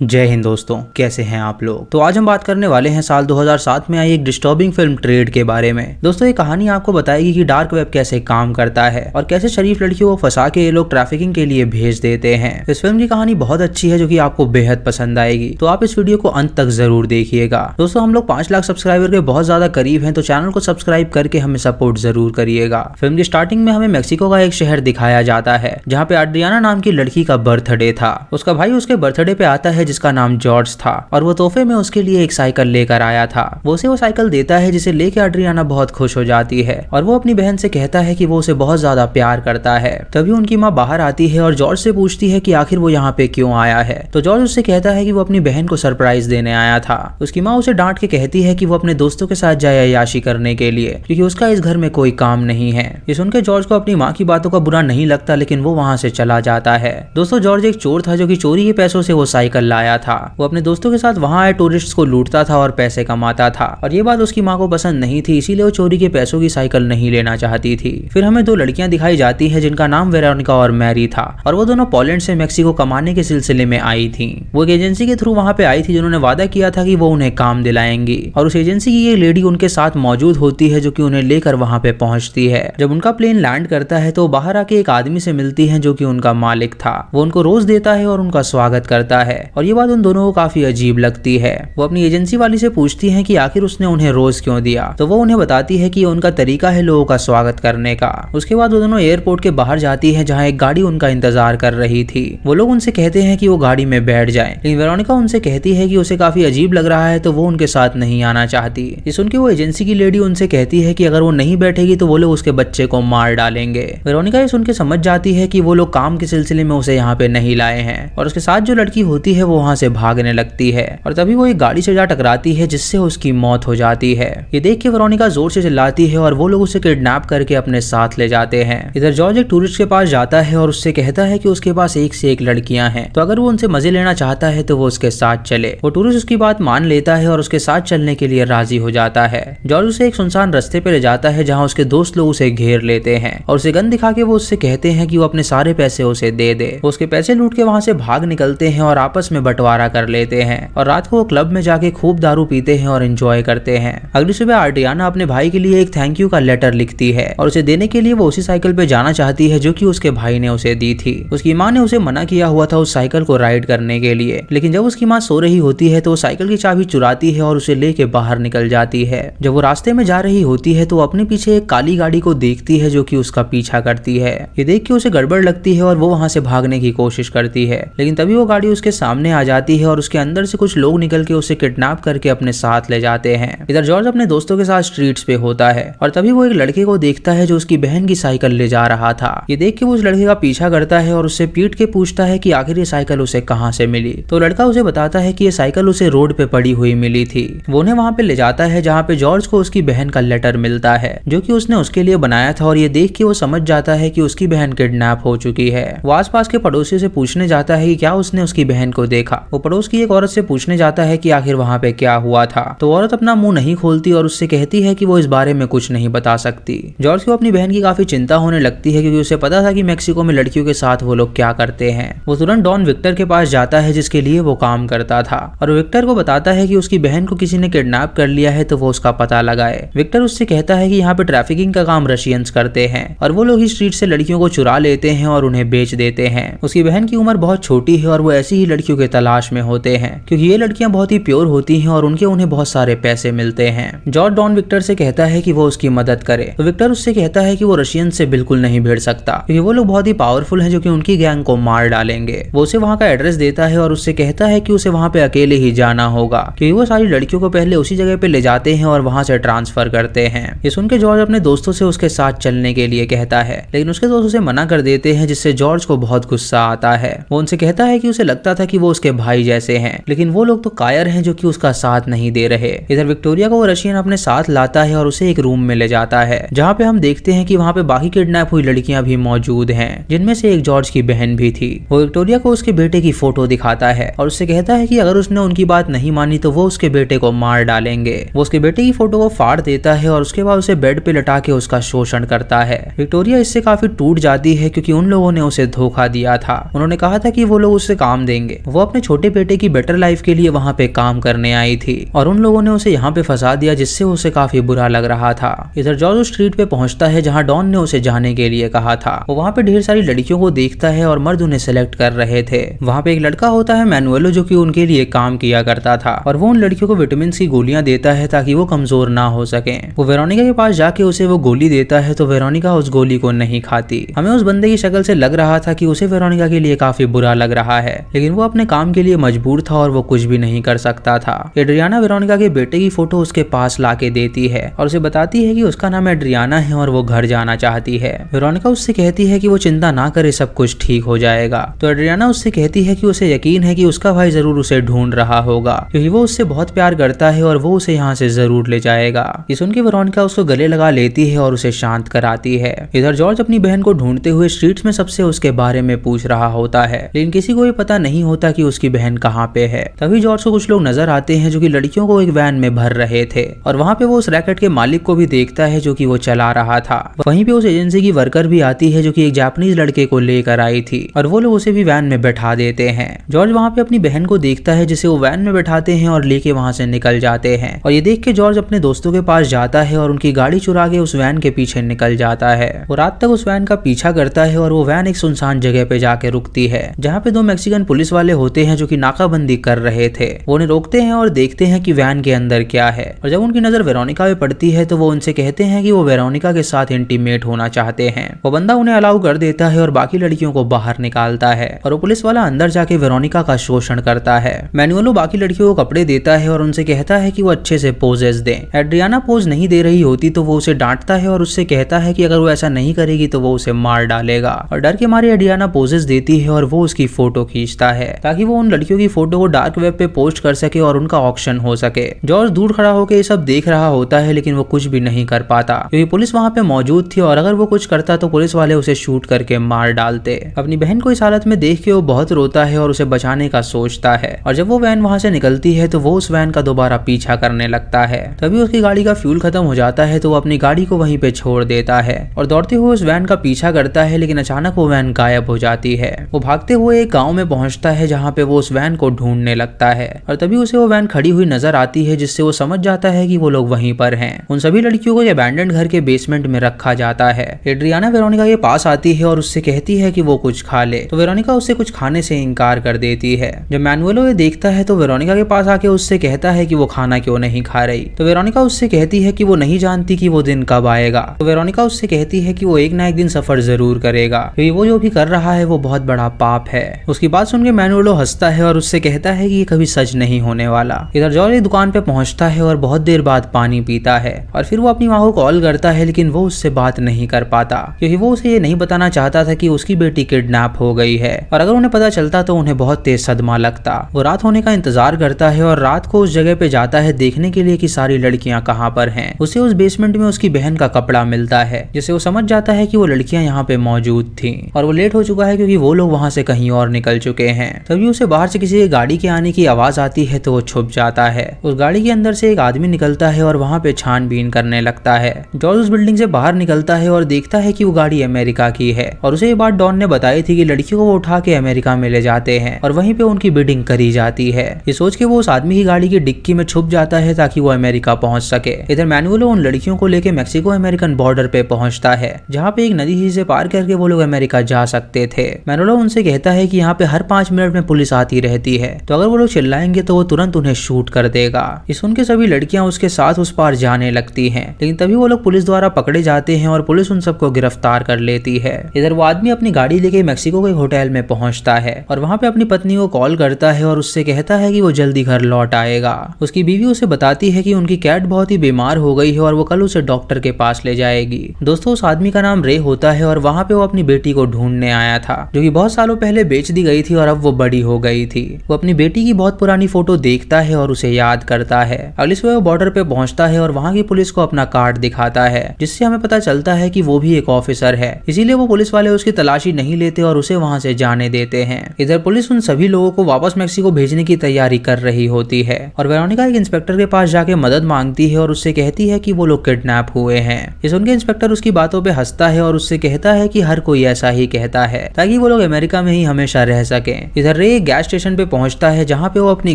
जय हिंद दोस्तों, कैसे हैं आप लोग। तो आज हम बात करने वाले हैं साल 2007 में आई एक डिस्टर्बिंग फिल्म ट्रेड के बारे में। दोस्तों ये कहानी आपको बताएगी कि डार्क वेब कैसे काम करता है और कैसे शरीफ लड़कियों को फंसा के ये लोग ट्रैफिकिंग के लिए भेज देते हैं। इस फिल्म की कहानी बहुत अच्छी है जो कि आपको बेहद पसंद आएगी, तो आप इस वीडियो को अंत तक जरूर देखिएगा। दोस्तों हम लोग 5 लाख सब्सक्राइबर के बहुत ज्यादा करीब हैं, तो चैनल को सब्सक्राइब करके हमें सपोर्ट जरूर करिएगा। फिल्म की स्टार्टिंग में हमें मेक्सिको का एक शहर दिखाया जाता है जहाँ पे एड्रियाना नाम की लड़की का बर्थडे था। उसका भाई उसके बर्थडे पे आता है जिसका नाम जॉर्ज था और वो तोहफे में उसके लिए एक साइकिल लेकर आया था। वो उसे वो साइकिल देता है जिसे लेकर एड्रियाना बहुत खुश हो जाती है और वो अपनी बहन से कहता है कि वो उसे बहुत ज्यादा प्यार करता है। तभी उनकी माँ बाहर आती है और जॉर्ज से पूछती है कि आखिर वो यहाँ पे क्यों आया है। तो जॉर्ज उससे कहता है कि वो अपनी बहन को सरप्राइज देने आया था। उसकी माँ उसे डांट के कहती है कि वो अपने दोस्तों के साथ जाए अय्याशी करने के लिए, क्योंकि उसका इस घर में कोई काम नहीं है। ये सुनकर जॉर्ज को अपनी माँ की बातों का बुरा नहीं लगता, लेकिन वो वहाँ से चला जाता है। दोस्तों जॉर्ज एक चोर था जो कि चोरी के पैसों से वो साइकिल लाया था। वो अपने दोस्तों के साथ वहाँ आए टूरिस्ट्स को लूटता था और पैसे कमाता था, और ये बात उसकी माँ को पसंद नहीं थी, इसीलिए वो चोरी के पैसों की साइकिल नहीं लेना चाहती थी। फिर हमें 2 लड़कियां दिखाई जाती है जिनका नाम वेरोनिका और मैरी था, और वो दोनों पोलैंड से मेक्सिको कमाने के सिलसिले में आई थी। वो एक एजेंसी के थ्रू वहाँ पे आई थी जिन्होंने वादा किया था कि वो उन्हें काम दिलाएंगी, और उस एजेंसी की ये लेडी उनके साथ मौजूद होती है जो कि उन्हें लेकर वहाँ पे पहुंचती है। जब उनका प्लेन लैंड करता है तो बाहर आके एक आदमी से मिलती है जो कि उनका मालिक था। वो उनको रोज देता है और उनका स्वागत करता है, और ये बात उन दोनों को काफी अजीब लगती है। वो अपनी एजेंसी वाली से पूछती है कि आखिर उसने उन्हें रोज क्यों दिया, तो वो उन्हें बताती है कि ये उनका तरीका है लोगों का स्वागत करने का। उसके बाद वो दोनों एयरपोर्ट के बाहर जाती है जहाँ एक गाड़ी उनका इंतजार कर रही थी। वो लोग उनसे कहते हैं कि वो गाड़ी में बैठ जाएं, लेकिन वेरोनिका उनसे कहती है कि उसे काफी अजीब लग रहा है, तो वो उनके साथ नहीं आना चाहती। ये सुनकर वो एजेंसी की लेडी उनसे कहती है कि अगर वो नहीं बैठेगी तो वो लोग उसके बच्चे को मार डालेंगे। वेरोनिका ये सुनकर समझ जाती है कि वो लोग काम के सिलसिले में उसे यहाँ पे नहीं लाए हैं, और उसके साथ जो लड़की होती है वो वहाँ से भागने लगती है, और तभी वो एक गाड़ी से जा टकराती है जिससे उसकी मौत हो जाती है। ये देख के वेरोनिका जोर से चिल्लाती है और वो लोग उसे किडनैप करके अपने साथ ले जाते हैं। इधर जॉर्ज एक टूरिस्ट के पास जाता है और उससे कहता है कि उसके पास एक से एक लड़कियां हैं, तो अगर वो उनसे मजे लेना चाहता है तो वो उसके साथ चले। वो टूरिस्ट उसकी बात मान लेता है और उसके साथ चलने के लिए राजी हो जाता है। जॉर्ज उसे एक सुनसान रास्ते पे ले जाता है जहाँ उसके दोस्त लोग उसे घेर लेते हैं और उसे गन दिखा के वो उससे कहते हैं कि वो अपने सारे पैसे उसे दे दे। वो उसके पैसे लूट के वहाँ से भाग निकलते हैं और आपस में बंटवारा कर लेते हैं, और रात को वो क्लब में जाके खूब दारू पीते हैं और एंजॉय करते हैं। अगली सुबह एड्रियाना अपने भाई के लिए एक थैंक यू का लेटर लिखती है, और उसे देने के लिए वो उसी साइकिल पे जाना चाहती है जो कि उसके भाई ने उसे दी थी। उसकी माँ ने उसे मना किया हुआ था उस साइकिल को राइड करने के लिए, लेकिन जब उसकी माँ सो रही होती है तो वो साइकिल की चाबी चुराती है और उसे लेके बाहर निकल जाती है। जब वो रास्ते में जा रही होती है तो अपने पीछे एक काली गाड़ी को देखती है जो कि उसका पीछा करती है। ये देख के उसे गड़बड़ लगती है और वो वहाँ से भागने की कोशिश करती है, लेकिन तभी वो गाड़ी उसके सामने आ जाती है और उसके अंदर से कुछ लोग निकल के उसे किडनैप करके अपने साथ ले जाते हैं। इधर जॉर्ज अपने दोस्तों के साथ स्ट्रीट्स पे होता है और तभी वो एक लड़के को देखता है जो उसकी बहन की साइकिल ले जा रहा था। ये देख के वो उस लड़के का पीछा करता है और उससे पीट के पूछता है कि आखिर ये साइकिल उसे कहाँ से मिली। तो लड़का उसे बताता है कि ये साइकिल उसे रोड पे पड़ी हुई मिली थी। वो उन्हें वहाँ पे ले जाता है जहाँ पे जॉर्ज को उसकी बहन का लेटर मिलता है जो कि उसने उसके लिए बनाया था, और ये देख के वो समझ जाता है कि उसकी बहन किडनैप हो चुकी है। वो आसपास के पड़ोसियों से पूछने जाता है कि क्या उसने उसकी बहन को देखा। वो पड़ोस की एक औरत से पूछने जाता है कि आखिर वहाँ पे क्या हुआ था, तो औरत अपना मुंह नहीं खोलती और उससे कहती है कि वो इस बारे में कुछ नहीं बता सकती। जॉर्ज को अपनी बहन की काफी चिंता होने लगती है क्योंकि उसे पता था कि मेक्सिको में लड़कियों के साथ वो लोग क्या करते हैं। वो तुरंत डॉन विक्टर के पास जाता है जिसके लिए वो काम करता था, और विक्टर को बताता है कि उसकी बहन को किसी ने किडनैप कर लिया है तो वो उसका पता लगाए। विक्टर उससे कहता है कि यहाँ पे ट्रैफिकिंग का काम रशियंस करते हैं और वो लोग ही स्ट्रीट से लड़कियों को चुरा लेते हैं और उन्हें बेच देते हैं। उसकी बहन की उम्र बहुत छोटी है और वो ऐसी ही लड़कियों के तलाश में होते हैं क्योंकि ये लड़कियां बहुत ही प्योर होती हैं और उन्हें बहुत सारे पैसे मिलते हैं। जॉर्ज डॉन विक्टर से कहता है कि वो उसकी मदद करे, तो विक्टर उससे कहता है कि वो रशियन से बिल्कुल नहीं भिड़ सकता क्योंकि वो लोग बहुत ही पावरफुल हैं जो कि उनकी गैंग को मार डालेंगे। वो उसे वहाँ का एड्रेस देता है और उससे कहता है कि उसे वहाँ पे अकेले ही जाना होगा क्योंकि वो सारी लड़कियों को पहले उसी जगह पे ले जाते हैं और वहाँ से ट्रांसफर करते हैं। ये सुनकर जॉर्ज अपने दोस्तों से उसके साथ चलने के लिए कहता है, लेकिन उसके दोस्त उसे मना कर देते हैं जिससे जॉर्ज को बहुत गुस्सा आता है। वो उनसे कहता है कि उसे लगता था कि वो उसके भाई जैसे हैं, लेकिन वो लोग तो कायर हैं जो कि उसका साथ नहीं दे रहे। इधर विक्टोरिया को वो रशियन अपने साथ लाता है और उसे एक रूम में ले जाता है जहाँ पे हम देखते हैं कि वहाँ पे बाकी किडनैप हुई लड़कियां भी मौजूद हैं, जिनमें से एक जॉर्ज की बहन भी थी। वो विक्टोरिया को उसके बेटे की फोटो दिखाता है और उससे कहता है कि अगर उसने उनकी बात नहीं मानी तो वो उसके बेटे को मार डालेंगे। वो उसके बेटे की फोटो को फाड़ देता है और उसके बाद उसे बेड पे लटा के उसका शोषण करता है। विक्टोरिया इससे काफी टूट जाती है क्योंकि उन लोगों ने उसे धोखा दिया था। उन्होंने कहा था कि वो लोग उससे काम देंगे। वो अपने छोटे बेटे की बेटर लाइफ के लिए वहाँ पे काम करने आई थी और उन लोगों ने उसे यहाँ पे फंसा दिया, जिससे उसे काफी बुरा लग रहा था। इधर जॉर्ज उस स्ट्रीट पे पहुंचता है जहाँ डॉन ने उसे जाने के लिए कहा था। वो वहाँ पे ढेर सारी लड़कियों को देखता है और मर्द उन्हें सेलेक्ट कर रहे थे। वहाँ पे एक लड़का होता है मैनुएलो, जो कि उनके लिए काम किया करता था और वो उन लड़कियों को विटामिन की गोलियां देता है ताकि वो कमजोर ना हो सके। वो वेरोनिका के पास जाके उसे वो गोली देता है तो वेरोनिका उस गोली को नहीं खाती। हमें उस बंदे की शक्ल से लग रहा था कि उसे वेरोनिका के लिए काफी बुरा लग रहा है, लेकिन वो अपने काम के लिए मजबूर था और वो कुछ भी नहीं कर सकता था। एड्रियाना वेरोनिका के बेटे की फोटो उसके पास लाके देती है और उसे बताती है कि उसका नाम एड्रियाना है और वो घर जाना चाहती है। वेरोनिका उससे कहती है कि वो चिंता ना करे, सब कुछ ठीक हो जाएगा। तो एड्रियाना उससे कहती है कि उसे यकीन है कि उसका भाई जरूर उसे ढूंढ रहा होगा, क्योंकि वो उससे बहुत प्यार करता है और वो उसे यहाँ से जरूर ले जाएगा। ये सुन के वेरोनिका उसको गले लगा लेती है और उसे शांत कराती है। इधर जॉर्ज अपनी बहन को ढूंढते हुए स्ट्रीट्स में सबसे उसके बारे में पूछ रहा होता है, लेकिन किसी को भी पता नहीं होता कि उसकी बहन कहाँ पे है। तभी जॉर्ज को कुछ लोग नजर आते हैं जो कि लड़कियों को एक वैन में भर रहे थे और वहाँ पे वो उस रैकेट के मालिक को भी देखता है जो कि वो चला रहा था। वहीं पे उस एजेंसी की वर्कर भी आती है जो कि एक जापानीज लड़के को लेकर आई थी और वो लोग उसे भी वैन में बैठा देते हैं। जॉर्ज वहाँ पे अपनी बहन को देखता है जिसे वो वैन में बैठाते हैं और लेके वहाँ से निकल जाते हैं और ये देख के जॉर्ज अपने दोस्तों के पास जाता है और उनकी गाड़ी चुरा के उस वैन के पीछे निकल जाता है। वो रात तक उस वैन का पीछा करता है और वो वैन एक सुनसान जगह पे जाके रुकती है जहाँ पे दो मैक्सिकन पुलिस वाले होते हैं जो कि नाकाबंदी कर रहे थे। वो उन्हें रोकते हैं और देखते हैं कि वैन के अंदर क्या है और जब उनकी नजर वेरोनिका पे पड़ती है तो वो उनसे कहते हैं कि वो वेरोनिका के साथ इंटीमेट होना चाहते हैं। वो बंदा उन्हें अलाउ कर देता है और बाकी लड़कियों को बाहर निकालता है और वो पुलिस वाला अंदर जाके वेरोनिका का शोषण करता है। मैनुएलो बाकी लड़कियों को कपड़े देता है और उनसे कहता है कि वो अच्छे से पोजेस दें। एड्रियाना पोज नहीं दे रही होती तो वो उसे डांटता है और उससे कहता है कि अगर वो ऐसा नहीं करेगी तो वो उसे मार डालेगा और डर के मारे एड्रियाना पोजेस देती है और वो उसकी फोटो खींचता है ताकि वो उन लड़कियों की फोटो को डार्क वेब पे पोस्ट कर सके और उनका ऑक्शन हो सके। जॉर्ज दूर खड़ा होकर ये सब देख रहा होता है लेकिन वो कुछ भी नहीं कर पाता क्योंकि पुलिस वहाँ पे मौजूद थी और अगर वो कुछ करता तो पुलिस वाले उसे शूट करके मार डालते। अपनी बहन को इस हालत में देख के वो बहुत रोता है और उसे बचाने का सोचता है और जब वो वैन वहाँ से निकलती है तो वो उस वैन का दोबारा पीछा करने लगता है। तभी उसकी गाड़ी का फ्यूल खत्म हो जाता है तो वो अपनी गाड़ी को वहीं पे छोड़ देता है और दौड़ते हुए उस वैन का पीछा करता है, लेकिन अचानक वो वैन गायब हो जाती है। वो भागते हुए एक गाँव में पहुंचता है जहाँ पे वो उस वैन को ढूंढने लगता है और तभी उसे वो वैन खड़ी हुई नजर आती है जिससे वो समझ जाता है कि वो लोग वहीं पर हैं। उन सभी लड़कियों को अबैंडन्ड घर के बेसमेंट में रखा जाता है। एड्रियाना वेरोनिका के पास आती है और उससे कहती है कि वो कुछ खा ले तो वेरोनिका उससे कुछ खाने से इनकार कर देती है। जब मैनुएलो ये देखता है तो वेरोनिका के पास आके उससे कहता है कि वो खाना क्यों नहीं खा रही तो वेरोनिका उससे कहती है कि वो नहीं जानती कि वो दिन कब आएगा। तो वेरोनिका उससे कहती है कि वो एक ना एक दिन सफर जरूर करेगा क्योंकि वो जो भी कर रहा है वो बहुत बड़ा पाप है। उसकी बात सुन के मैनुएलो हंसता है और उससे कहता है कि ये कभी सच नहीं होने वाला। इधर जॉर्ज दुकान पे पहुंचता है और बहुत देर बाद पानी पीता है और फिर वो अपनी माँ को कॉल करता है, लेकिन वो उससे बात नहीं कर पाता क्योंकि वो उसे ये नहीं बताना चाहता था कि उसकी बेटी किडनैप हो गई है और अगर उन्हें पता चलता तो उन्हें बहुत तेज सदमा लगता। वो रात होने का इंतजार करता है और रात को उस जगह पे जाता है देखने के लिए कि सारी लड़कियां कहाँ पर हैं। उसे उस बेसमेंट में उसकी बहन का कपड़ा मिलता है जिससे वो समझ जाता है कि वो लड़कियां यहाँ पे मौजूद थी और वो लेट हो चुका है क्योंकि वो लोग वहाँ से कहीं और निकल चुके हैं। तभी उसे बाहर से किसी गाड़ी के आने की आवाज आती है तो वो छुप जाता है। उस गाड़ी के अंदर से एक आदमी निकलता है और वहाँ पे छानबीन करने लगता है। जॉर्ज उस बिल्डिंग से बाहर निकलता है और देखता है कि वो गाड़ी अमेरिका की है और उसे ये बात डॉन ने बताई थी कि लड़कियों को वो उठा के अमेरिका में ले जाते हैं और वहीं पे उनकी बिडिंग करी जाती है। ये सोच के वो उस आदमी की गाड़ी की डिक्की में छुप जाता है ताकि वो अमेरिका पहुंच सके। इधर मैनुएलो उन लड़कियों को लेके मैक्सिको अमेरिकन बॉर्डर पे पहुंचता है जहाँ पे एक नदी ही से पार करके वो लोग अमेरिका जा सकते थे। मैनुएलो उनसे कहता है कि यहाँ पे हर 5 मिनट में पुलिस आती रहती है तो अगर वो लोग चिल्लाएंगे तो वो तुरंत उन्हें शूट कर देगा। ये सुन के सभी लड़कियां उसके साथ उस पार जाने लगती हैं, लेकिन तभी वो लोग पुलिस द्वारा पकड़े जाते हैं और पुलिस उन सबको गिरफ्तार कर लेती है। इधर वो आदमी अपनी गाड़ी लेके मैक्सिको के होटल में पहुंचता है और वहाँ पे अपनी पत्नी को कॉल करता है और उससे कहता है कि वो जल्दी घर लौट आएगा। उसकी बीवी उसे बताती है कि उनकी कैट बहुत ही बीमार हो गई है और वो कल उसे डॉक्टर के पास ले जाएगी। दोस्तों उस आदमी का नाम रे होता है और वहाँ पे वो अपनी बेटी को ढूंढने आया था जो कि बहुत सालों पहले बेच दी गई थी और अब वो बड़ी हो गई थी। वो अपनी बेटी की बहुत पुरानी फोटो देखता है और उसे याद करता है। अगली सुबह वो बॉर्डर पे पहुंचता है और वहाँ की पुलिस को अपना कार्ड दिखाता है जिससे हमें पता चलता है कि वो भी एक ऑफिसर है, इसीलिए वो पुलिस वाले उसकी तलाशी नहीं लेते और उसे वहाँ से जाने देते हैं। इधर पुलिस उन सभी लोगों को वापस मैक्सिको भेजने की तैयारी कर रही होती है और वेरोनिका एक इंस्पेक्टर के पास जाके मदद मांगती है और उससे कहती है कि वो लोग किडनैप हुए हैं। इस उनके इंस्पेक्टर उसकी बातों पे हंसता है और उससे कहता है कि हर कोई ऐसा ही कहता है ताकि वो लोग अमेरिका में ही हमेशा रह सके। इधर रे एक गैस स्टेशन पे पहुंचता है जहाँ पे वो अपनी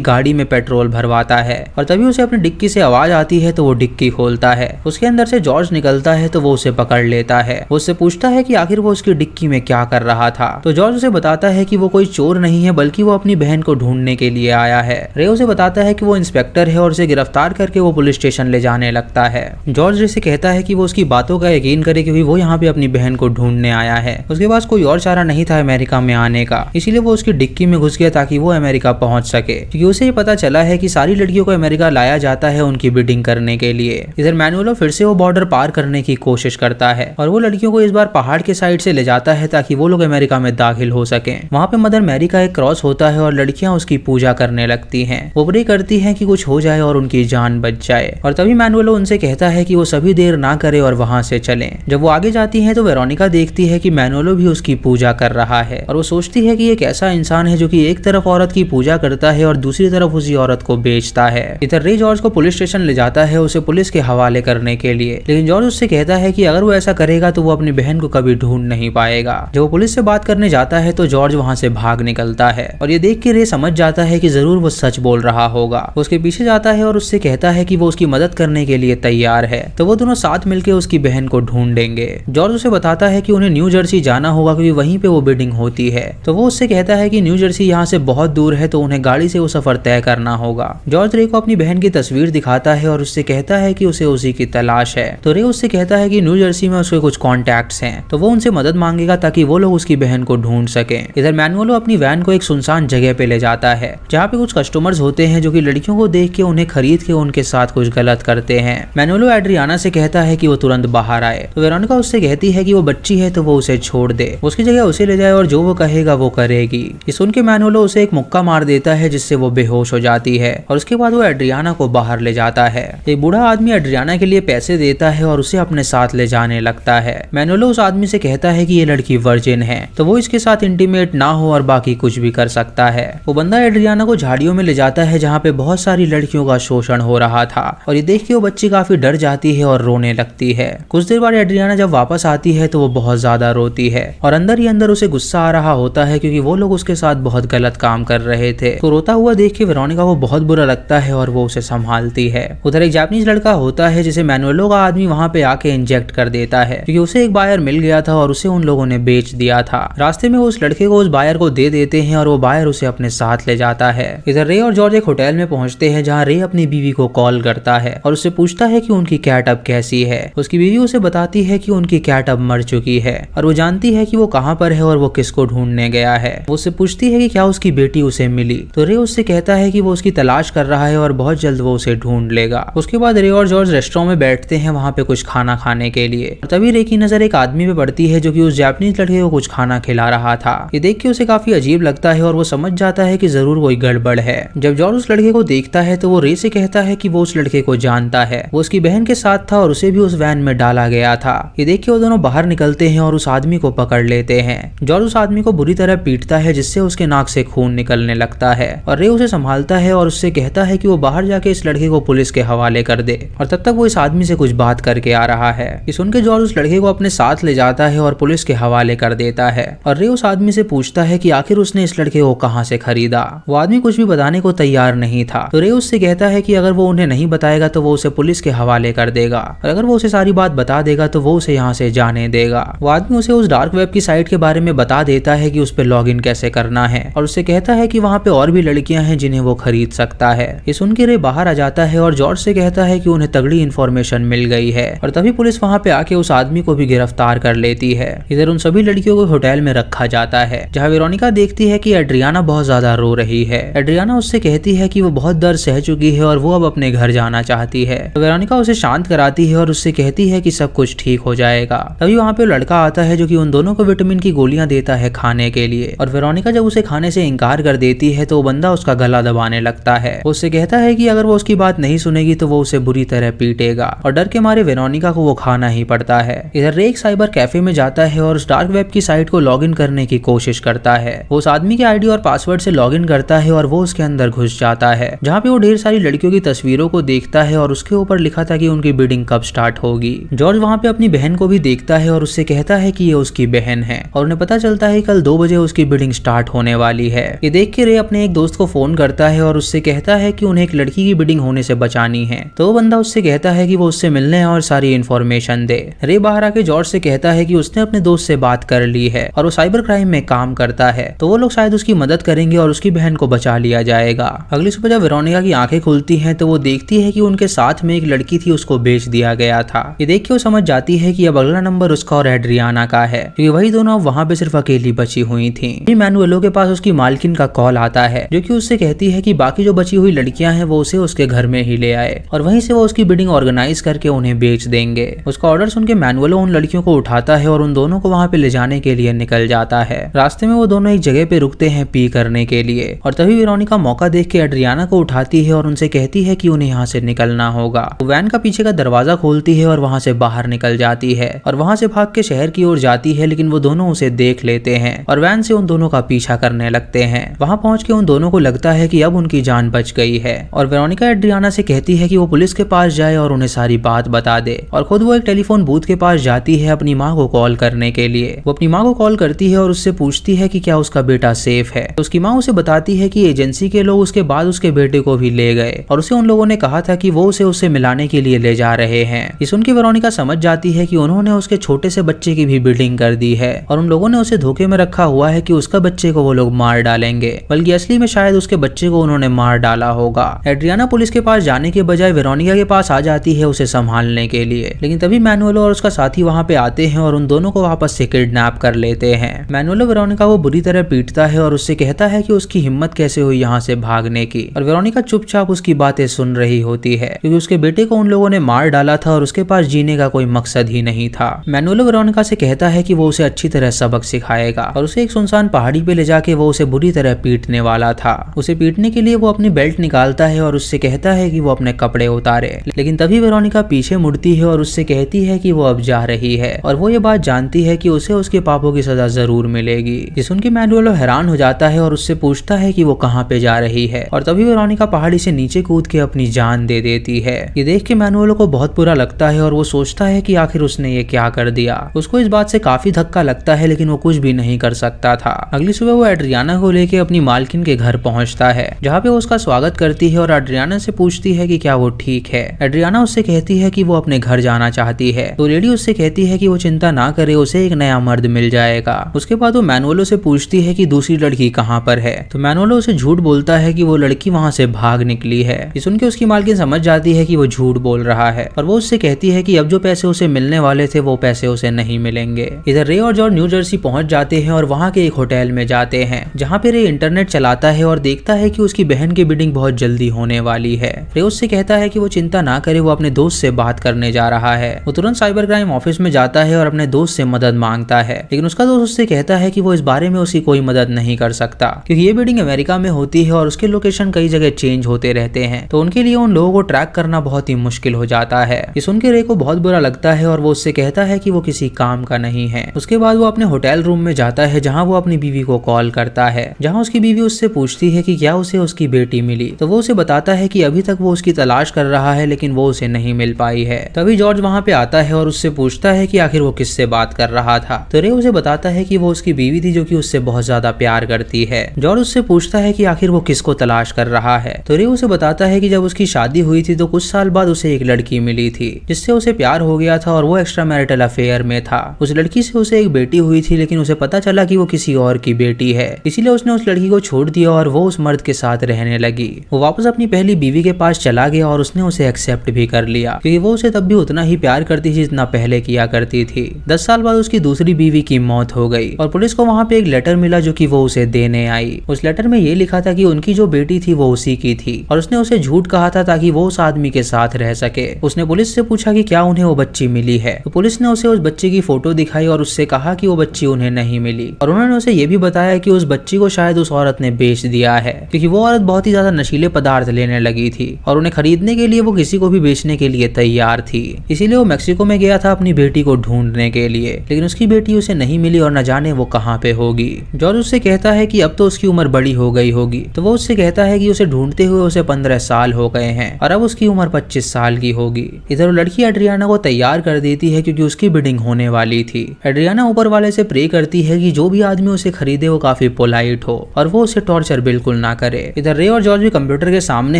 गाड़ी में पेट्रोल भरवाता है और तभी उसे अपनी डिक्की से आवाज आती है तो वो डिक्की खोलता है। उसके अंदर से जॉर्ज निकलता है तो वो उसे पकड़ लेता है। वो उससे पूछता है कि आखिर वो उसकी डिक्की में क्या कर रहा था। तो जॉर्ज उसे बताता है कि वो कोई चोर नहीं है बल्कि वो अपनी बहन को ढूंढने के लिए आया है। रे उसे बताता है कि वो इंस्पेक्टर है और उसे गिरफ्तार करके वो पुलिस स्टेशन ले जाने लगता है। जॉर्ज रे से कहता है कि वो उसकी बातों का यकीन करे क्योंकि वो यहाँ पे अपनी बहन को ढूंढने आया है। उसके पास कोई और चारा नहीं था अमेरिका में आने का, इसीलिए वो उसकी डिक्की में घुस गया ताकि वो अमेरिका पहुंच सके, क्योंकि उसे ये पता चला है कि सारी लड़कियों को अमेरिका लाया जाता है उनकी बिडिंग करने के लिए। इधर मैनुएलो फिर से वो बॉर्डर पार करने की कोशिश करता है और वो लड़कियों को इस बार पहाड़ के साइड से ले जाता है ताकि वो लोग अमेरिका में दाखिल हो सके। वहाँ पे मदर मैरी का एक क्रॉस होता है और लड़कियां उसकी पूजा करने लगती हैं। वो प्रे करती हैं कि कुछ हो जाए और उनकी जान बच जाए। और तभी मैनुएलो उनसे कहता है कि वो सभी देर ना करे और वहाँ से चलें। जब वो आगे जाती हैं तो वेरोनिका देखती है कि मैनुएलो भी उसकी पूजा कर रहा है और वो सोचती है कि एक ऐसा इंसान है जो कि एक तरफ औरत की पूजा करता है और दूसरी तरफ उसी औरत को बेचता है। इधर रे जॉर्ज को पुलिस स्टेशन ले जाता है उसे पुलिस के हवाले करने के लिए, लेकिन जॉर्ज उससे कहता है कि अगर वो ऐसा करेगा तो वो अपनी बहन को कभी ढूंढ नहीं पाएगा। जब वो पुलिस से बात करने जाता है तो जॉर्ज वहाँ से भाग निकलता है और ये देख के रे समझ जाता है कि जरूर वो सच बोल रहा होगा। उसके पीछे जाता है और उससे कहता है कि वो उसकी मदद करने के लिए तैयार है, तो वो दोनों साथ मिलकर उसकी बहन को ढूंढेंगे। जॉर्ज उसे बताता है कि उन्हें न्यू जर्सी जाना होगा क्योंकि वहीं पे वो बिडिंग होती है। तो वो उससे कहता है कि न्यू जर्सी यहाँ से बहुत दूर है तो उन्हें गाड़ी से वो सफर तय करना होगा। जॉर्ज रे को अपनी बहन की तस्वीर दिखाता है और उससे कहता है कि उसे उसी की तलाश है। तो रे उससे कहता है कि न्यू जर्सी में उसके कुछ कॉन्टैक्ट्स हैं, तो वो उनसे मदद मांगेगा ताकि वो लोग उसकी बहन को ढूंढ सके। इधर मैनुएलो अपनी वैन को एक सुनसान जगह पे ले जाता है जहाँ पे कुछ कस्टमर्स होते हैं जो कि लड़कियों को देख के उन्हें खरीद के उनके साथ कुछ गलत करते हैं। मैनुएलो एड्रियाना से कहता है कि वो तुरंत बाहर आए, तो वेरोनिका उससे कहती है कि वो बच्ची है तो वो उसे छोड़ दे, उसकी जगह उसे ले जाए और जो वो कहेगा वो करेगी। ये सुन के मैनुएलो उसे एक मुक्का मार देता है जिससे वो बेहोश हो जाती है और उसके बाद वो एड्रियाना को बाहर ले जाता है। एक बूढ़ा आदमी एड्रियाना के लिए पैसे देता है और उसे अपने साथ ले जाने लगता है। मैनुएलो उस आदमी से कहता है कि ये लड़की वर्जिन है तो वो इसके साथ इंटीमेट ना हो और बाकी कुछ भी कर सकता है। वो बंदा एड्रियाना को झाड़ियों में ले जाता है जहाँ पे बहुत सारी लड़कियों का शोषण हो रहा था और ये देख के वो बच्ची काफी डर जाती है और रोने लगती है। कुछ देर बाद एड्रियाना जब वापस आती है तो वो बहुत ज्यादा रोती है और अंदर ही अंदर उसे गुस्सा आ रहा होता है क्योंकि वो लोग उसके साथ बहुत गलत काम कर रहे थे। तो रोता हुआ देख के वेरोनिका को बहुत बुरा लगता है और वो उसे संभालती है। उधर एक जापानीज लड़का होता है जिसे मैनुएलो का आदमी वहाँ पे आके इंजेक्ट कर देता है क्योंकि उसे एक बायर मिल गया था और उसे उन लोगों ने बेच दिया था। रास्ते में वो उस लड़के को उस बायर को दे देते हैं और वो बायर उसे अपने साथ ले जाता है। इधर रे और जॉर्ज एक होटल में पहुंचते हैं जहाँ रे अपनी बीवी को कॉल करता है और उससे पूछता है कि उनकी कैट अब कैसी है। उसकी बीवी उसे बताती है कि उनकी कैट अब मर चुकी है और वो जानती है कि वो कहाँ पर है और वो किसको ढूंढने गया है। वो उससे पूछती है कि क्या उसकी बेटी उसे मिली, तो रे उससे कहता है कि वो उसकी तलाश कर रहा है और बहुत जल्द वो उसे ढूंढ लेगा। उसके बाद रे और जॉर्ज रेस्टोरेंट में बैठते हैं वहाँ पे कुछ खाना खाने के लिए। तभी रे की नजर एक आदमी पे पड़ती है जो कि उस जापानीज लड़के को कुछ खाना खिला रहा था। ये देख के उसे काफी अजीब लगता है और वो समझ जाता है कि जरूर कोई गड़बड़ है। जब जॉर्ज उस लड़के को देखता है तो वो रे से कहता है कि वो उस लड़के को जानता है, वो उसकी बहन के साथ था और उसे भी उस वैन में डाला गया था। ये देख के वो दोनों बाहर निकलते हैं और उस आदमी को पकड़ लेते हैं। जॉर्ज उस आदमी को बुरी तरह पीटता है जिससे उसके नाक से खून निकलने लगता है और रे उसे संभालता है और उससे कहता है कि वो बाहर जाके इस लड़के को पुलिस के हवाले कर दे और तब तक वो इस आदमी से कुछ बात करके आ रहा है। ये सुन के जॉर्ज उस लड़के को अपने साथ ले जाता है और पुलिस के हवाले कर देता है और रे उस आदमी से पूछता है कि आखिर उसने इस लड़के को कहाँ से खरीदा। वो आदमी कुछ भी बताने को तैयार नहीं था, तो रे उससे कहता है कि अगर वो उन्हें नहीं बताएगा तो वो उसे पुलिस के हवाले कर देगा और अगर वो उसे सारी बात बता देगा तो वो उसे यहाँ से जाने देगा। वो आदमी उसे उस डार्क वेब की साइट के बारे में बता देता है कि उस पर लॉग इन कैसे करना है और उससे कहता है कि वहाँ पे और भी लड़कियां हैं जिन्हें वो खरीद सकता है। ये सुन के रे बाहर आ जाता है और जॉर्ज से कहता है कि उन्हें तगड़ी इन्फॉर्मेशन मिल गई है और तभी पुलिस वहाँ पे आके उस आदमी को भी गिरफ्तार कर लेती है। इधर उन सभी लड़कियों को होटल में रखा जाता है जहाँ वेरोनिका देखती है कि एड्रियाना बहुत ज्यादा रो रही है। एड्रियाना उससे कहती है कि वो बहुत दर्द सह चुकी है और वो अब अपने घर जाना चाहती है। तो वेरोनिका उसे शांत कराती है और उससे कहती है कि सब कुछ ठीक हो जाएगा। तभी वहाँ पे लड़का आता है जो कि उन दोनों को विटामिन की गोलियां देता है खाने के लिए और वेरोनिका जब उसे खाने से इनकार कर देती है तो वो बंदा उसका गला दबाने लगता है। उससे कहता है कि अगर वो उसकी बात नहीं सुनेगी तो वो उसे बुरी तरह पीटेगा और डर के मारे वेरोनिका को वो खाना ही पड़ता है। इधर रे एक साइबर कैफे में जाता है और उस डार्क वेब की साइट को लॉगिन करने की कोशिश करता है। वो उस आदमी के आईडी और पासवर्ड से लॉगिन करता है और वो उसके अंदर घुस जाता है जहाँ पे वो ढेर सारी लड़कियों की तस्वीरों को देखता है और उसके ऊपर लिखा था कि उनकी बिडिंग कब स्टार्ट होगी। जॉर्ज वहाँ पे अपनी बहन को भी देखता है और उससे कहता है कि ये उसकी बहन है और उन्हें पता चलता है कल 2 बजे उसकी बिडिंग स्टार्ट होने वाली वाली है। ये देख के रे अपने एक दोस्त को फोन करता है और उससे कहता है कि उन्हें एक लड़की की बिडिंग होने से बचानी है। तो वो बंदा उससे कहता है कि वो उससे मिलने और सारी इन्फॉर्मेशन दे। रे बाहर आके जॉर्ज से कहता है कि उसने अपने दोस्त से बात कर ली है और वो साइबर क्राइम में काम करता है, तो वो लोग शायद उसकी मदद करेंगे और उसकी बहन को बचा लिया जाएगा। अगली सुबह जब वेरोनिका की आंखें खुलती हैं तो वो देखती है कि उनके साथ में एक लड़की थी, उसको बेच दिया गया था। ये देख के वो समझ जाती है कि अब अगला नंबर उसका और एड्रियाना का है, क्योंकि वही दोनों अब वहाँ पे सिर्फ अकेली बची हुई थी। मैनुएलो के पास उसकी मालकिन का कॉल आता है, जो कि उससे कहती है कि बाकी जो बची हुई लड़कियां हैं वो उसे उसके घर में ही ले आए और वहीं से वो उसकी बिडिंग ऑर्गेनाइज करके उन्हें बेच देंगे। उसका ऑर्डर सुन के मैनुएलो उन लड़कियों को उठाता है और उन दोनों को वहाँ पे ले जाने के लिए निकल जाता है। रास्ते में वो दोनों एक जगह पे रुकते हैं पी करने के लिए और तभी वेरोनिका मौका देख के एड्रियाना को उठाती है और उनसे कहती है कि उन्हें यहाँ से निकलना होगा। वो वैन का पीछे का दरवाजा खोलती है और वहाँ से बाहर निकल जाती है और वहाँ से भाग के शहर की ओर जाती है, लेकिन वो दोनों उसे देख लेते हैं और वैन से उन दोनों का पीछा करने लगते हैं। वहाँ पहुँच के उन दोनों को लगता है कि अब उनकी जान बच गई है और वेरोनिका एड्रियाना से कहती है कि वो पुलिस के पास जाए और उन्हें सारी बात बता दे और खुद वो एक टेलीफोन बूथ के पास जाती है अपनी माँ को कॉल करने के लिए। वो अपनी माँ को कॉल करती है और उससे पूछती है कि क्या उसका बेटा सेफ है। तो उसकी माँ उसे बताती है कि एजेंसी के लोग उसके बाद उसके बेटे को भी ले गए और उसे उन लोगों ने कहा था कि वो उसे मिलाने के लिए ले जा रहे हैं। ये सुन के वेरोनिका समझ जाती है कि उन्होंने उसके छोटे से बच्चे की भी बिल्डिंग कर दी है और उन लोगों ने उसे धोखे में रखा हुआ है कि उसका बच्चे को वो लोग मार डालेंगे, बल्कि असली में शायद उसके बच्चे को उन्होंने मार डाला होगा। एड्रियाना पुलिस के पास जाने के बजाय वेरोनिका के पास आ जाती है उसे संभालने के लिए, लेकिन तभी मैनुएलो और उसका साथी वहाँ पे आते हैं और उन दोनों को वापस से किडनैप कर लेते हैं। मैनुएलो वेरोनिका को बुरी तरह पीटता है और उससे कहता है कि उसकी हिम्मत कैसे हुई यहाँ से भागने की, और वेरोनिका चुपचाप उसकी बातें सुन रही होती है क्योंकि उसके बेटे को उन लोगों ने मार डाला था और उसके पास जीने का कोई मकसद ही नहीं था। मैनुएलो वेरोनिका से कहता है कि वो उसे अच्छी तरह सबक सिखाएगा और उसे एक सुनसान पहाड़ी पे ले जाके वो उसे बुरी तरह पीटने वाला था। उसे पीटने के लिए वो अपनी बेल्ट निकालता है और उससे कहता है कि वो अपने कपड़े उतारे, लेकिन तभी वेरोनिका पीछे मुड़ती है और उससे कहती है कि वो अब जा रही है और वो ये बात जानती है कि उसे उसके पापों की सजा जरूर मिलेगी। ये सुन के मैनुएलो हैरान हो जाता है और उससे पूछता है कि वो कहाँ पे जा रही है और तभी वेरोनिका पहाड़ी से नीचे कूद के अपनी जान दे देती है। ये देख के मैनुएलो को बहुत बुरा लगता है और वो सोचता है कि आखिर उसने ये क्या कर दिया। उसको इस बात से काफी धक्का लगता है, लेकिन वो कुछ भी नहीं कर सकता था। अगली सुबह वो एड्रियाना को लेके अपनी मालकिन के घर पहुंचता है, जहाँ पे वो उसका स्वागत करती है और एड्रियाना से पूछती है कि क्या वो ठीक है। एड्रियाना उससे कहती है कि वो अपने घर जाना चाहती है, तो लेडी उससे कहती है कि वो चिंता ना करे, उसे एक नया मर्द मिल जाएगा। उसके बाद वो मैनुएलो से पूछती है कि दूसरी लड़की कहाँ पर है, तो मैनुएलो उसे झूठ बोलता है कि वो लड़की वहाँ से भाग निकली है। ये सुन के उसकी मालकिन समझ जाती है कि वो झूठ बोल रहा है और वो उससे कहती है कि अब जो पैसे उसे मिलने वाले थे वो पैसे उसे नहीं मिलेंगे। इधर रे और जॉर्ज न्यू जर्सी पहुंच जाते हैं और वहाँ के एक होटल में जाते हैं, जहाँ पे रे इंटरनेट चलाता है और देखता है कि उसकी बहन की बिडिंग बहुत जल्दी होने वाली है। रे उससे कहता है कि वो चिंता ना करे, वो अपने दोस्त से बात करने जा रहा है। वो तुरंत साइबर क्राइम ऑफिस में जाता है और अपने दोस्त से मदद मांगता है, लेकिन उसका दोस्त उससे कहता है कि वो इस बारे में उसकी कोई मदद नहीं कर सकता क्योंकि ये बिडिंग अमेरिका में होती है और उसके लोकेशन कई जगह चेंज होते रहते हैं, तो उनके लिए उन लोगों को ट्रैक करना बहुत ही मुश्किल हो जाता है। ये सुन के रे को बहुत बुरा लगता है और वो उससे कहता है कि वो किसी काम का नहीं है। उसके बाद वो अपने होटल रूम में जाता है, जहाँ वो अपनी बीवी को कॉल करता है, जहाँ उसकी बीवी उससे पूछती है कि क्या उसे उसकी बेटी मिली, तो वो उसे बताता है कि अभी तक वो उसकी तलाश कर रहा है लेकिन वो उसे नहीं मिल पाई है। तभी जॉर्ज वहाँ पे आता है और उससे पूछता है कि आखिर वो किससे बात कर रहा था, तो रे उसे बताता है कि वो उसकी बीवी थी जो कि उससे बहुत ज्यादा प्यार करती है। जॉर्ज उससे पूछता है कि आखिर वो किसको तलाश कर रहा है, तो रे उसे बताता है कि जब उसकी शादी हुई थी तो कुछ साल बाद उसे एक लड़की मिली थी जिससे उसे प्यार हो गया था और वो एक्स्ट्रा मैरिटल अफेयर में था। उस लड़की से उसे एक बेटी हुई थी, लेकिन उसे पता चला कि वो किसी और की बेटी है, इसीलिए उसने उस लड़की को छोड़ दिया और वो उस मर्द के साथ रहने लगी। वो वापस अपनी पहली बीवी के पास चला गया और उसने उसे एक्सेप्ट भी कर लिया क्योंकि वो उसे तब भी उतना ही प्यार करती थी जितना पहले किया करती थी। 10 साल बाद उसकी दूसरी बीवी की मौत हो गई और पुलिस को वहाँ पे एक लेटर मिला जो कि वो उसे देने आई। उस लेटर में ये लिखा था कि उनकी जो बेटी थी वो उसी की थी और उसने उसे झूठ कहा था ताकि वो उस आदमी के साथ रह सके। उसने पुलिस से पूछा कि क्या उन्हें वो बच्ची मिली है, तो पुलिस ने उसे उस बच्चे की फोटो दिखाई और उससे कहा कि वो बच्ची उन्हें नहीं मिली, और उन्होंने उसे ये भी बताया कि उस बच्ची को शायद उस औरत ने बेच दिया है क्योंकि वो औरत बहुत ही ज्यादा नशीले पदार्थ लेने लगी थी और उन्हें खरीदने के लिए वो किसी को भी बेचने के लिए तैयार थी। इसीलिए वो मेक्सिको में गया था अपनी बेटी को ढूंढने के लिए, लेकिन उसकी बेटी उसे नहीं मिली और न जाने वो कहाँ पे होगी। जॉर्ज उससे कहता है कि अब तो उसकी उम्र बड़ी हो गई होगी, तो वो उससे कहता है कि उसे ढूंढते हुए उसे 15 साल हो गए हैं और अब उसकी उम्र 25 साल की होगी। इधर वो लड़की एड्रियाना को तैयार कर देती है क्योंकि उसकी बिडिंग होने वाली थी। एड्रियाना ऊपर वाले से प्रे करती है कि जो भी आदमी उसे खरीदे वो काफी पोलाइट हो और वो उसे टॉर्चर बिल्कुल ना करे। इधर रे और जॉर्ज भी कंप्यूटर के सामने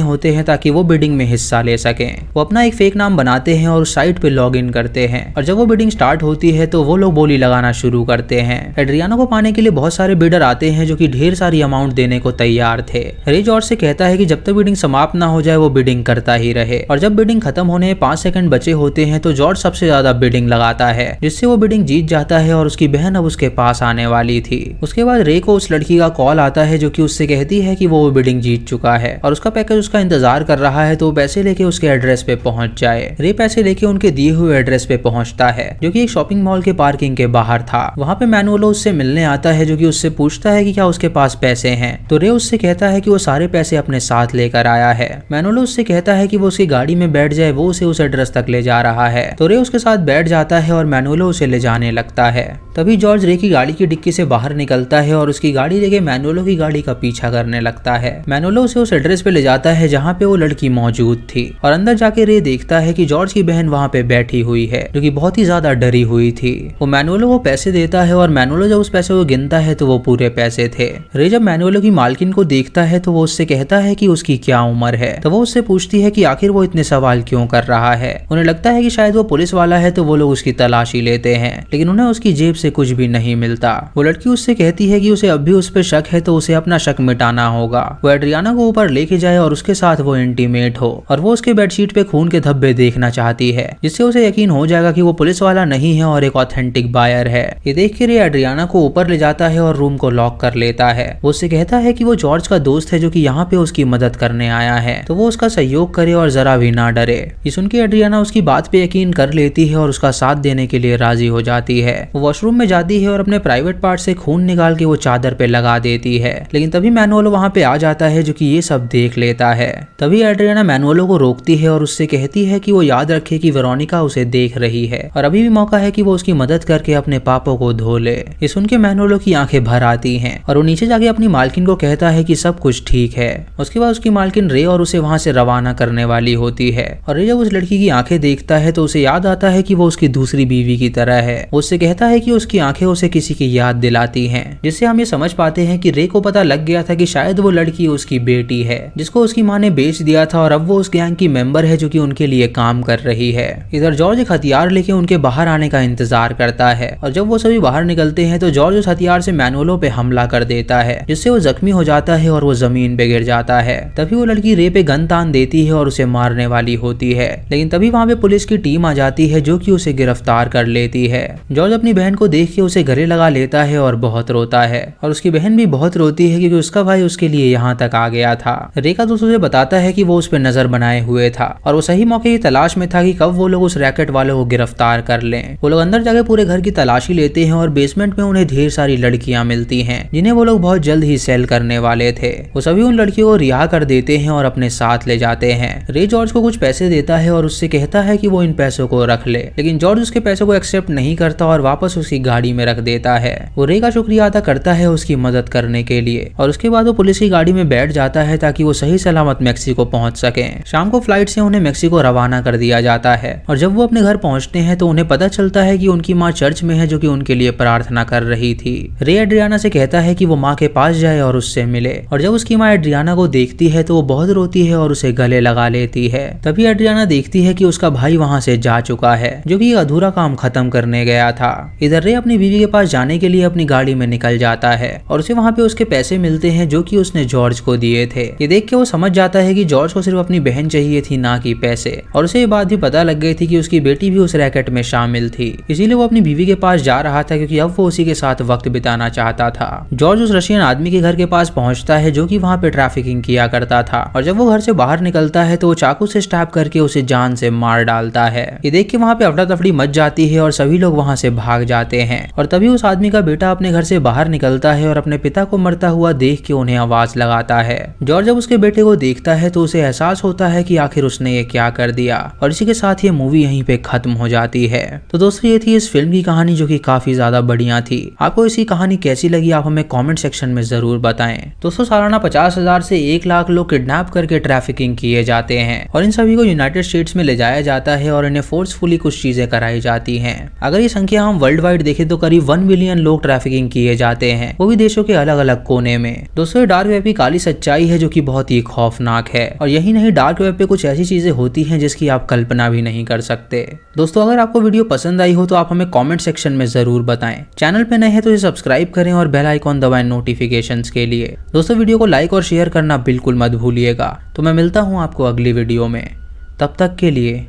होते हैं ताकि वो बिडिंग में हिस्सा ले सके। वो अपना एक फेक नाम बनाते हैं और उस साइट पे लॉग इन करते हैं और जब वो बिडिंग स्टार्ट होती है तो वो लोग बोली लगाना शुरू करते हैं। एड्रियाना को पाने के लिए बहुत सारे बिडर आते हैं जो कि ढेर सारी अमाउंट देने को तैयार थे। रे जॉर्ज से कहता है कि जब तक बिडिंग समाप्त ना हो जाए वो बिडिंग करता ही रहे और जब बिडिंग खत्म होने 5 सेकंड बचे होते हैं तो जॉर्ज सबसे ज्यादा बिडिंग लगाता है जिससे वो बिडिंग जीत जाता है और उसकी बहन अब उसके पास आने वाली थी। उसके बाद रे को उस लड़की का कॉल आता है जो कि उससे कहती है कि वो बिडिंग जीत चुका है और उसका पैकेज उसका इंतजार कर रहा है तो वो पैसे लेके उसके एड्रेस पे पहुंच जाए। रे पैसे लेके उनके दिए हुए एड्रेस पे पहुंचता है जो कि एक शॉपिंग मॉल के पार्किंग के बाहर था। वहाँ पे मैनुअलो उससे मिलने आता है जो कि उससे पूछता है कि क्या उसके पास पैसे हैं तो रे उससे कहता है कि वो सारे पैसे अपने साथ लेकर आया है। मैनुअलो उससे कहता है कि वो उसकी गाड़ी में बैठ जाए, वो उसे उस एड्रेस तक ले जा रहा है तो रे उसके साथ बैठ जाता है और मैनुअलो उसे ले जाने लगता है। तभी जॉर्ज रे की गाड़ी की डिक्की से बाहर निकलता है और उसकी गाड़ी लेके मैनुअलो की गाड़ी का पीछा करने लगता है। मैनुअलो उसे उस एड्रेस पे ले जाता है जहाँ पे वो लड़की मौजूद थी और अंदर जाके रे देखता है कि जॉर्ज की बहन वहाँ पे बैठी हुई है जो कि बहुत ही ज्यादा डरी हुई थी। वो मैनुअलो को पैसे देता है और मैनुअलो जब उस पैसे को गिनता है तो वो पूरे पैसे थे। रे जब मैनुअलो की मालकिन को देखता है तो वो उससे कहता है कि उसकी क्या उम्र है तो वो उससे पूछती है कि आखिर वो इतने सवाल क्यों कर रहा है। उन्हें लगता है कि शायद वो पुलिस वाला है तो वो लोग उसकी तलाशी लेते हैं लेकिन उन्हें उसकी जेब से कुछ भी नहीं मिलता। वो लड़की उससे कहती है कि उसे अब भी उस पर शक है तो उसे अपना शक मिटाना होगा। वो एड्रियाना को ऊपर लेके जाए और उसके साथ वो इंटीमेट हो और वो उसके बेडशीट पे खून के धब्बे देखना चाहती है जिससे उसे यकीन हो जाएगा कि वो पुलिस वाला नहीं है और एक ऑथेंटिक बायर है। ये देख के रे एड्रियाना को ऊपर ले जाता है और रूम को लॉक कर लेता है। वो उससे कहता है कि वो जॉर्ज का दोस्त है जो कि यहाँ पे उसकी मदद करने आया है तो वो उसका सहयोग करे और जरा भी ना डरे। ये सुन के एड्रियाना उसकी बात पे यकीन कर लेती है और उसका साथ देने के लिए राजी हो जाती है। वो वॉशरूम में जाती है और अपने प्राइवेट पार्ट से खून निकाल के वो चादर पे लगा देती है लेकिन तभी मैनुअलो वहाँ पे आ जाता है जो कि ये सब देख लेता है। तभी एड्रियाना मैनुअलो को रोकती है और उससे कहती है कि वो याद रखे कि वेरोनिका उसे देख रही है और अभी भी मौका है कि वो उसकी मदद करके अपने पापों को धो ले। ये सुन के मैनुअलो की आंखें भर आती हैं और वो नीचे जाके अपनी मालकिन को कहता है कि सब कुछ ठीक है। उसके बाद उसकी मालकिन रे और उसे वहाँ से रवाना करने वाली होती है और रे जब उस लड़की की आंखें देखता है तो उसे याद आता है कि वो उसकी दूसरी बीवी की तरह है। वो उससे कहता है कि उसकी आंखें उसे किसी की याद दिलाती हैं जिससे हम ये समझ पाते हैं कि रे को पता लग गया था कि शायद वो लड़की उसकी बेटी है जिसको उसकी माँ ने बेच दिया था और अब वो उस गैंग की मेंबर है जो कि उनके लिए काम कर रही है। इधर जॉर्ज एक हथियार लेके उनके बाहर आने का इंतजार करता है और जब वो सभी बाहर निकलते हैं तो जॉर्ज उस हथियार से मैनुअलो पे हमला कर देता है जिससे वो जख्मी हो जाता है और वो जमीन पे गिर जाता है। तभी वो लड़की रे पे गन तान देती है और उसे मारने वाली होती है लेकिन तभी वहाँ पे पुलिस की टीम आ जाती है जो कि उसे गिरफ्तार कर लेती है। जॉर्ज अपनी बहन को देख के उसे गले लगा लेता है और बहुत रोता है और उसकी बहन भी बहुत रोती है क्योंकि उसका भाई उसके लिए यहाँ तक आ गया था। रे का दोस्त उसे बताता है कि वो उस पर नजर बनाए हुए था और वो सही मौके की तलाश में था कि कब वो लोग उस रैकेट वाले को गिरफ्तार कर लें। वो लोग अंदर जाके पूरे घर की तलाशी लेते हैं और बेसमेंट में उन्हें ढेर सारी लड़कियां मिलती हैं जिन्हें वो लोग बहुत जल्द ही सेल करने वाले थे। वो सभी उन लड़कियों को रिहा कर देते हैं और अपने साथ ले जाते हैं। रे जॉर्ज को कुछ पैसे देता है और उससे कहता है कि वो इन पैसों को रख ले लेकिन जॉर्ज उसके पैसों को एक्सेप्ट नहीं करता और वापस उसकी गाड़ी में रख देता है। वो रे का शुक्रिया अदा करता है उसकी मदद करने के लिए और उसके बाद वो पुलिस की गाड़ी में बैठ जाता है ताकि वो सही सलामत मेक्सिको पहुंच सके। शाम को फ्लाइट से उन्हें मेक्सिको रवाना कर दिया जाता है और जब वो अपने घर पहुंचते हैं तो उन्हें पता चलता है कि उनकी माँ चर्च में है जो कि उनके लिए प्रार्थना कर रही थी। रे एड्रियाना से कहता है कि वो माँ के पास जाए और उससे मिले और जब उसकी माँ एड्रियाना को देखती है तो वो बहुत रोती है और उसे गले लगा लेती है। तभी एड्रियाना देखती है कि उसका भाई वहाँ से जा चुका है जो कि अधूरा काम खत्म करने गया था। इधर रे अपनी बीवी के पास जाने के लिए अपनी गाड़ी में निकल जाता है और उसे वहाँ पे उसके पैसे मिलते हैं जो कि उसने जॉर्ज को दिए थे। ये देख के वो समझ जाता है कि जॉर्ज को सिर्फ अपनी बहन चाहिए थी ना कि पैसे और उसे ये बात भी पता लग गई थी कि उसकी बेटी भी उस रैकेट में शामिल थी। इसीलिए वो अपनी बीवी के पास जा रहा था क्योंकि अब वो उसी के साथ वक्त बिताना चाहता था। जॉर्ज उस रशियन आदमी के घर के पास पहुंचता है जो कि वहाँ पे ट्रैफिकिंग किया करता था और जब वो घर से बाहर निकलता है तो वो चाकू से स्टैब करके उसे जान से मार डालता है। ये देख के वहाँ पे अफरा तफड़ी मच जाती है और सभी लोग वहाँ से भाग जाते हैं और तभी उस आदमी का बेटा अपने घर से बाहर निकलता है और अपने पिता को मरता हुआ देख के उन्हें आवाज लगाता है। जॉर्ज जब उसके बेटे को देखता है तो उसे एहसास होता है कि आखिर उसने ये क्या कर दिया और इसी के साथ ये मूवी यहीं पे खत्म हो जाती है। तो दोस्तों ये थी इस फिल्म की कहानी जो कि काफी ज्यादा बढ़िया थी। आपको इसी कहानी कैसी लगी आप हमें कमेंट सेक्शन में जरूर बताएं। दोस्तों सालाना 50,000 से 1 लाख लोग किडनैप करके ट्रैफिकिंग किए जाते हैं और इन सभी को यूनाइटेड स्टेट्स में ले जाया जाता है और इन्हें फोर्सफुली कुछ चीजें कराई जाती हैं। अगर ये संख्या हम वर्ल्ड वाइड देखें तो करीब 1 मिलियन लोग ट्रैफिकिंग किए जाते हैं। वो भी देशों के अलग अलग कोने में। दोस्तों ये डार्क वेब की काली सच्चाई है जो कि बहुत ही खौफनाक है, और यही नहीं डार्क वेब पे कुछ ऐसी चीजें होती हैं जिसकी आप कल्पना भी नहीं कर सकते। दोस्तों अगर आपको वीडियो पसंद आई हो तो आप हमें कमेंट सेक्शन में जरूर बताएं। चैनल पे नए हैं तो इसे सब्सक्राइब करें और बेल आइकॉन दबाएं नोटिफिकेशंस के लिए। दोस्तों वीडियो को लाइक और शेयर करना बिल्कुल मत भूलिएगा। तो मैं मिलता हूँ आपको अगली वीडियो में, तब तक के लिए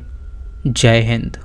जय हिंद।